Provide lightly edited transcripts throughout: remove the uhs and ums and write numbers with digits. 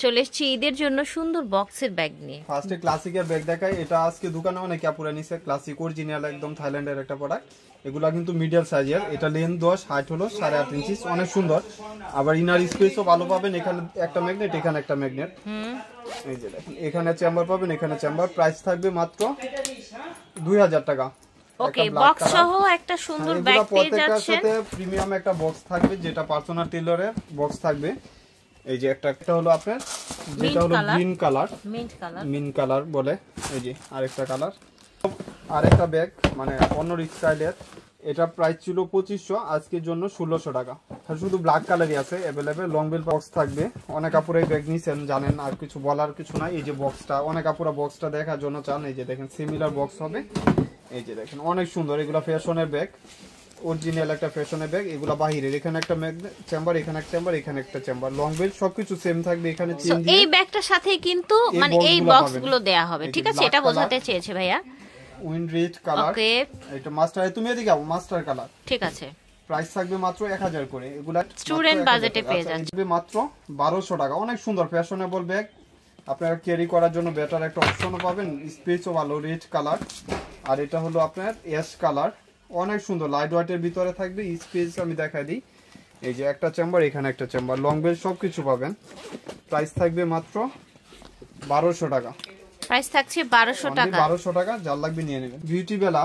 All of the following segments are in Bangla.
চলে এসেছি ঈদের জন্য সুন্দর বক্সের ব্যাগ নিয়ে। ফার্স্টে ক্লাসিকের ব্যাগ দেখাই। এটা আজকে দোকানে অনেক আপুরা নিছে, ক্লাসিক অরিজিনাল একদম থাইল্যান্ডের একটা প্রোডাক্ট। এগুলা কিন্তু মিডিয়াম সাইজের, এটা লেন্থ 10, হাইট হলো 8.5 ইঞ্চি, অনেক সুন্দর। আবার ইনার স্পেসও ভালো পাবেন। এখানে একটা ম্যাগনেট, এখানে একটা ম্যাগনেট। এই যে দেখেন, এখানে চেম্বার পাবেন, এখানে চেম্বার। প্রাইস থাকবে মাত্র 2000 টাকা। ওকে, বক্স সহ একটা সুন্দর ব্যাগ পেয়ে যাচ্ছেন। প্রত্যেকটার সাথে প্রিমিয়াম একটা বক্স থাকবে, যেটা পার্সোনাল টেইলরের বক্স থাকবে। এই যে একটা হলো আপনার, যেটা হলো গ্রিন কালার, মিন্ট কালার বলে। এই যে আরেকটা কালার, আরেকটা ব্যাগ মানে অন্য স্টাইলের। এটা প্রাইস ছিল 2500, আজকের জন্য 1600 টাকা। শুধু ব্ল্যাক কালারই আছে অ্যাভেলেবেল। লং বেল বক্স থাকবে। অনেক কাপড়ে ব্যাগ নিছেন জানেন, আর কিছু বলার কিছু নাই। এই যে বক্সটা, অনেক কাপড়া বক্সটা দেখার জন্য চান। এই যে দেখেন, সিমিলার বক্স হবে। এই যে দেখেন, অনেক সুন্দর। এগুলা ফ্যাশনের ব্যাগ, অরিজিনাল একটা ফ্যাশনের ব্যাগ। এগুলা বাহিরের। এখানে একটা চেম্বার, এখানে একটা চেম্বার, এখানে একটা চেম্বার। লং বেল সবকিছু সেম থাকবে। এখানে চেন দিয়ে এই ব্যাগটার সাথে কিন্তু মানে এই বক্সগুলো দেয়া হবে। ঠিক আছে, এটা বোঝাতে চেয়েছে ভাইয়া। Wind red colour. ওকে, এটা মাস্টার, তুমি এদিকে আও, মাস্টার কালার। ঠিক আছে। প্রাইস থাকবে মাত্র 1000 করে। এগুলা স্টুডেন্ট বাজেটে পেয়ে যাচ্ছে মাত্র 1200 টাকা। অনেক সুন্দর ফ্যাশনেবল ব্যাগ, আপনারা ক্যারি করার জন্য বেটার একটা অপশনও পাবেন। স্পেসও ভালো, রেড কালার। আর এটা হলো আপনার অ্যাশ কালার, অনেক সুন্দর। লাইট ওয়েটের ভিতরে থাকবে। স্পেস আমি দেখাই দিই। এই যে একটা চেম্বার, এখানে একটা চেম্বার, লং বেল সবকিছু পাবেন। প্রাইস থাকবে মাত্র 1200 টাকা। প্রাইস থাকছে 1200 টাকা। 1200 টাকা, যার লাগবে নিয়ে নেবেন। বিউটি বেলা,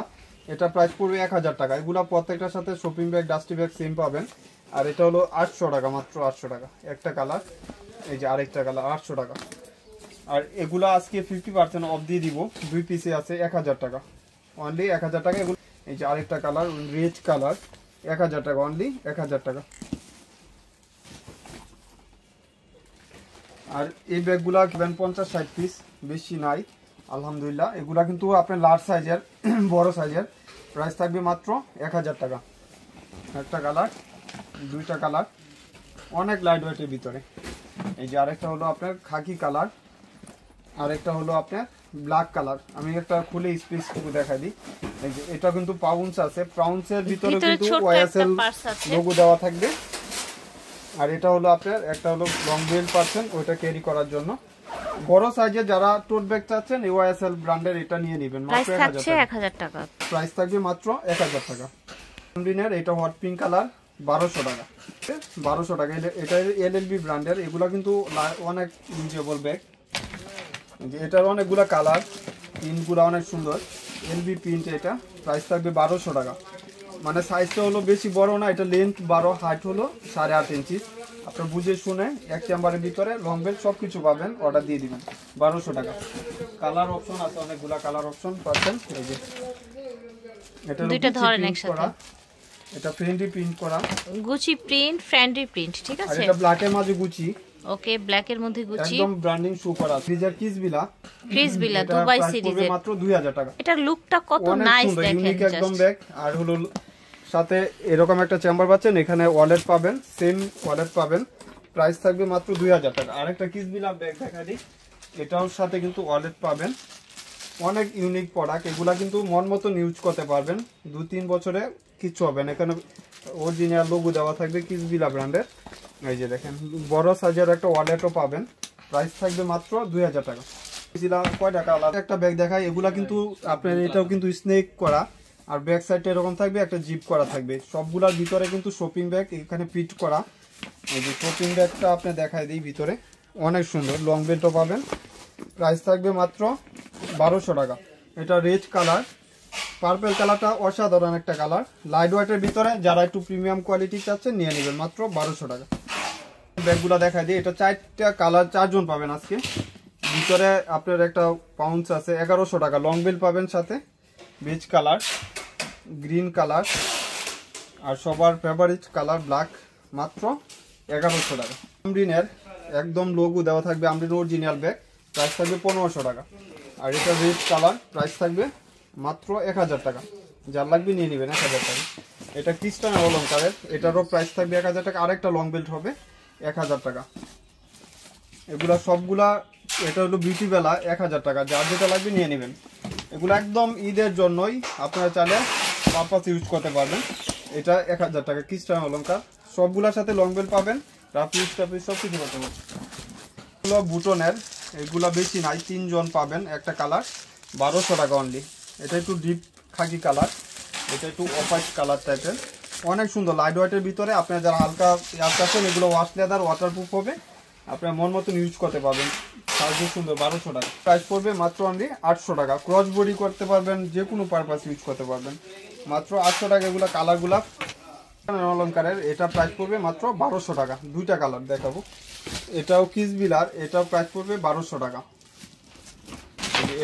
এটা প্রাইস পড়বে 1000 টাকা। এগুলা প্রত্যেকটার সাথে shopping bag, dusty bag same পাবেন। আর এটা হলো 800 টাকা, মাত্র 800 টাকা। একটা কালার, এই যে আরেকটা কালার, 800 টাকা। আর এগুলা আজকে 50% অফ দিয়ে দিব। 2 পিসে আছে 1000 টাকা, অনলি 1000 টাকা। এগুলো এই যে আরেকটা কালার, রেড কালার, 1000 টাকা, অনলি 1000 টাকা। আর এই ব্যাগগুলা কিবেন 50-60 পিস, বেশি নাই আলহামদুলিল্লাহ। এগুলা কিন্তু আপনার লার্জ সাইজের, বড় সাইজের। প্রাইস থাকবে মাত্র 1000 টাকা। একটা কালার, দুইটা কালার, অনেক লাইট ওয়েটের ভিতরে। এই যে আরেকটা হলো আপনার খাকি কালার, আরেকটা হলো আপনার ব্ল্যাক কালার। আমি একটা খুলে স্পেসটুকু দেখাই দিই। এই যে এটা কিন্তু পাউন্স আছে, পাউন্সের ভিতরে কিন্তু ওয়াইএসএল লোগো দেওয়া থাকবে। আর এটা হলো আপনার, একটা হলো লং বেল পাচ্ছেন, ওইটা ক্যারি করার জন্য। বড় সাইজে যারা টোট ব্যাগ চাচ্ছেন, ওয়াইএসএল ব্র্যান্ডের এটা নিয়ে নেবেন, মাত্র 1000 টাকা। প্রাইস থাকবে মাত্র 1000 টাকা। কম্বিনের এটা হট পিঙ্ক কালার, 1200 টাকা। 1200 টাকা। এটা এলএলবি ব্র্যান্ডের। এগুলা কিন্তু অনেক ইউজেবল ব্যাগ। এটার অনেকগুলা কালার, প্রিন্টগুলো অনেক সুন্দর। এলবি প্রিন্ট এটা। প্রাইস থাকবে 1200 টাকা। মানে সাইজটা হলো বেশি বড় না, এটা লেন্থ 12, হাইট হলো 8.5 ইঞ্চি। আপনার বুঝে শুনে এক চেম্বারের ভিতরে লং বেল সবকিছু পাবেন, অর্ডার দিয়ে দিবেন। 1200 টাকা। কালার অপশন আছে, অনেকগুলা কালার অপশন পাচ্ছেন। এই যে এটা দুইটা ধরেন একসাথে। এটা ফ্রেন্ডলি প্রিন্ট করা, গুচি প্রিন্ট, ফ্রেন্ডলি প্রিন্ট। ঠিক আছে, আর এটা ব্ল্যাকের মাঝে গুচি। ওকে, ব্ল্যাকের মধ্যে গুচি, একদম ব্র্যান্ডিং শো করা। ফ্রিজার কিসবিলা, দুবাই সিরিজের। মাত্র 2000 টাকা। এটার লুকটা কত নাইস দেখেন, একদম ব্যাগ। আর হলো সাথে এরকম একটা চেম্বার পাচ্ছেন, এখানে ওয়ালেট পাবেন, সেম ওয়ালেট পাবেন। প্রাইস থাকবে মাত্র 2000 টাকা। আরেকটা কিসবিলা ব্যাগ দেখা দিই, এটাও সাথে কিন্তু ওয়ালেট পাবেন। অনেক ইউনিক প্রোডাক্ট। এগুলা কিন্তু মন মতন ইউজ করতে পারবেন, 2-3 বছরে কিচ্ছু হবে না। এখানে অরিজিনাল লোগো দেওয়া থাকবে কিসবিলা ব্র্যান্ডের। এই যে দেখেন, বড় সাইজের একটা ওয়ালেটও পাবেন। প্রাইস থাকবে মাত্র 2000 টাকা। কয় টাকা আলাদা একটা ব্যাগ দেখায়। এগুলা কিন্তু আপনার, এটাও কিন্তু স্নেক করা, আর ব্যাক সাইডটা এরকম থাকবে, একটা জিপ করা থাকবে। সবগুলার ভিতরে কিন্তু শপিং ব্যাগ, এখানে ফিট করা। এই যে শপিং ব্যাগটা আপনি দেখাই দিই, ভিতরে অনেক সুন্দর। লং বেল্টও পাবেন। প্রাইস থাকবে মাত্র 1200 টাকা। এটা রেড কালার, পার্পল কালারটা অসাধারণ একটা কালার, লাইট ওয়েটের ভিতরে। যারা একটু প্রিমিয়াম কোয়ালিটি চাচ্ছেন নিয়ে নেবেন, মাত্র 1200 টাকা। ব্যাগগুলো দেখা দিই। এটা 4টা কালার, 4 জন পাবেন আজকে। ভিতরে আপনার একটা পাউন্স আছে, 1100 টাকা। লং বেল পাবেন সাথে, বেজ কালার, গ্রিন কালার, আর সবার ফেভারিট কালার ব্ল্যাক, মাত্র 1100 টাকা। আমরিনের একদম লোগো দেওয়া থাকবে, আমরিন অরিজিনাল ব্যাগ। প্রাইস থাকবে 1500 টাকা। আর এটা রেড কালার, প্রাইস থাকবে মাত্র 1000 টাকা। যার লাগবে নিয়ে নেবেন, 1000 টাকা। এটা ক্রিস্টান অলঙ্কারের, এটারও প্রাইস থাকবে 1000 টাকা। আরেকটা লং বেল্ট হবে 1000 টাকা। এগুলা সবগুলা, এটা হলো বিউটি বেলা, 1000 টাকা। যার যেটা লাগবে নিয়ে নেবেন। এগুলো একদম ঈদের জন্যই, আপনারা চাইলে পারপাস ইউজ করতে পারবেন। এটা 1000 টাকা, ক্রিস্টান অলঙ্কার। সবগুলার সাথে লং বেল্ট পাবেন, রাফ ইউজ টাফ সব কিছু করতে পারবেন। এগুলো বুটনের, এগুলো বেশি নাই, 3 জন পাবেন একটা কালার, 1200 টাকা অনলি। এটা একটু ডিপ খাকি কালার, এটা একটু অফাইট কালার টাইপের, অনেক সুন্দর লাইট ওয়েটের ভিতরে। আপনারা যারা হালকা চাচ্ছেন এগুলো ওয়াশ লেদার ওয়াটারপ্রুফ হবে, আপনার মন মতন ইউজ করতে পারবেন। সাইজও সুন্দর, 1200 টাকা প্রাইস পড়বে মাত্র অনলি 800 টাকা। ক্রস বডি করতে পারবেন, যে কোনো পারপাস ইউজ করতে পারবেন, মাত্র 800 টাকা। এগুলো কালারগুলা অলঙ্কারের, এটা প্রাইস পড়বে মাত্র 1200 টাকা। দুইটা কালার দেখাবো, এটাও কিস বিলার, এটাও প্রাইস পড়বে 1200 টাকা।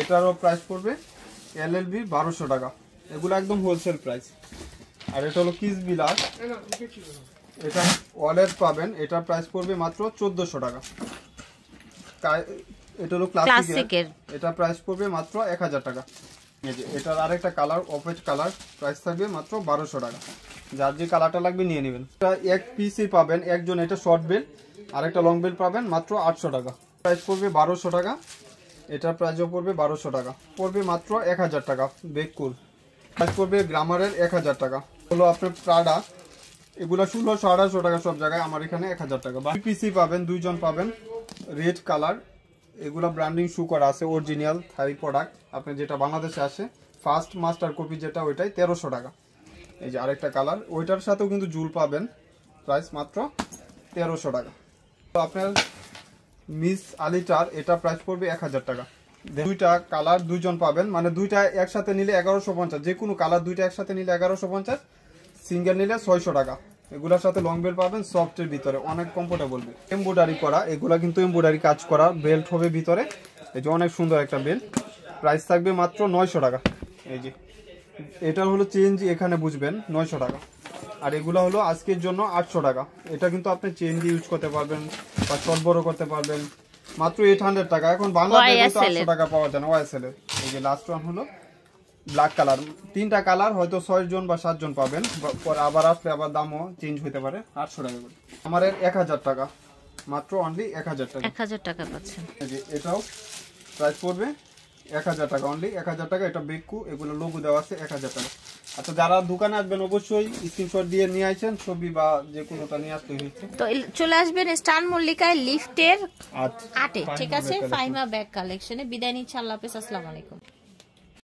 এটারও প্রাইস পড়বে এলএলবি 1200 টাকা, এগুলো একদম হোলসেল প্রাইস। আর এটা হলো কিস বিলার, এটা ওয়ালেট পাবেন, এটার প্রাইস পড়বে মাত্র 1400 টাকা। এটা হলো ক্লাসিকের, এটা প্রাইস পড়বে মাত্র 1000 টাকা। এই যে এটার আরেকটা কালার অফেজ কালার, প্রাইস থাকবে মাত্র 1200 টাকা। যার যে কালারটা লাগবে নিয়ে নেবেন। এটা এক পিসই পাবেন একজন, এটা শর্ট বেল, আরেকটা লং বেল পাবেন মাত্র 800 টাকা। প্রাইস পড়বে 1200 টাকা, এটার প্রাইসও পড়বে 1200 টাকা। পড়বে মাত্র 1000 টাকা। বেকুল প্রাইস পড়বে গ্রামারের 1000 টাকা। হলো আপনার প্রাডা, এগুলো 1600-1800 টাকা সব জায়গায়, আমার এখানে 1000 টাকা। পিসি পাবেন, 2 জন পাবেন, রেড কালার, এগুলো ব্র্যান্ডিং শু করা আছে, অরিজিনাল থাই প্রোডাক্ট, আপনি যেটা বাংলাদেশে আসে ফার্স্ট মাস্টার কপি যেটা, ওইটাই 1300 টাকা। এই যে আরেকটা কালার, ওইটার সাথেও কিন্তু জুল পাবেন, প্রাইস মাত্র 1300 টাকা। তো আপনার মিস আলিটার, এটা প্রাইস পড়বে 1000 টাকা। দুইটা কালার 2 জন পাবেন, মানে দুইটা একসাথে নিলে 1150, যে কোনো কালার দুইটা একসাথে নিলে 1150, সিঙ্গেল নিলে 600 টাকা। এগুলোর সাথে লং বেল্ট পাবেন, সফটের ভিতরে, অনেক কমফোর্টেবল। এমব্রয়ডারি করা, এগুলা কিন্তু এমব্রয়ডারি কাজ করা বেল্ট হবে ভিতরে। এই যে অনেক সুন্দর একটা বেল্ট, প্রাইস থাকবে মাত্র 900 টাকা। এই যে এটা হলো চেঞ্জ, এখানে বুঝবেন 900 টাকা। আর এগুলো হলো আজকের জন্য 800 টাকা। এটা কিন্তু আপনি চেন দিয়ে ইউজ করতে পারবেন বা শর্ট বড় করতে পারবেন, মাত্র 800 টাকা। এখন বাংলাদেশে 800 টাকা পাওয়া যায় না ওয়াইএসএল এর। এই যে লাস্ট ওয়ান হলো ব্ল্যাক কালার, 3টা কালার, হয়তো 6 জন বা 7 জন পাবেন, পরে আবার আসলে আবার দামও চেঞ্জ হতে পারে। 800 টাকা করে। আমার 1000 টাকা, মাত্র অনলি 1000 টাকা। 1000 টাকা পাচ্ছেন। এই যে এটাও প্রাইস পড়বে 1000 টাকা অনলি, 1000 টাকা। এটা বেকু, এগুলো লোগো দেওয়া আছে, 1000 টাকা। আচ্ছা, যারা দোকানে আসবেন অবশ্যই স্ক্রিনশট দিয়ে নিয়ে আসেন, ছবি বা যে কোনোটা নিয়ে আসতে হয়েছে। তো চলে আসবেন স্টান মল্লিকায় লিফটের 8 ঠিক আছে, ফাইমা ব্যাগ কালেকশনে। বিদায় নিচ্ছি, আল্লাহ হাফেজ, আসসালামু আলাইকুম।